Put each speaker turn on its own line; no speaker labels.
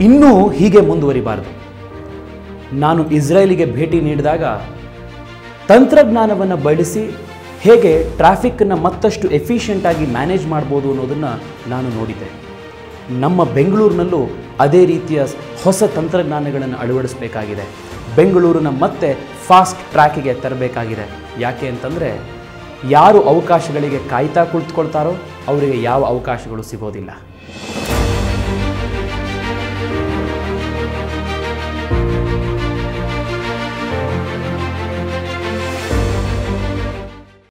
ಇನ್ನೂ ಹೀಗೆ ಮುಂದುವರಿಬಾರದು. ನಾನು ಇಸ್ರೇಲಿಗೆ ಭೇಟಿ ನೀಡಿದಾಗ ತಂತ್ರಜ್ಞಾನವನ್ನು ಬಳಸಿ ಹೇಗೆ ಟ್ರಾಫಿಕ್ಕನ್ನು ಮತ್ತಷ್ಟು ಎಫಿಷಿಯೆಂಟಾಗಿ ಮ್ಯಾನೇಜ್ ಮಾಡ್ಬೋದು ಅನ್ನೋದನ್ನು ನಾನು ನೋಡಿದ್ದೆ. ನಮ್ಮ ಬೆಂಗಳೂರಿನಲ್ಲೂ ಅದೇ ರೀತಿಯ ಹೊಸ ತಂತ್ರಜ್ಞಾನಗಳನ್ನು ಅಳವಡಿಸಬೇಕಾಗಿದೆ. ಬೆಂಗಳೂರನ್ನ ಮತ್ತೆ ಫಾಸ್ಟ್ ಟ್ರ್ಯಾಕಿಗೆ ತರಬೇಕಾಗಿದೆ. ಯಾಕೆ ಅಂತಂದರೆ ಯಾರು ಅವಕಾಶಗಳಿಗೆ ಕಾಯ್ತಾ ಕುಳಿತುಕೊಳ್ತಾರೋ ಅವರಿಗೆ ಯಾವ ಅವಕಾಶಗಳು ಸಿಗೋದಿಲ್ಲ.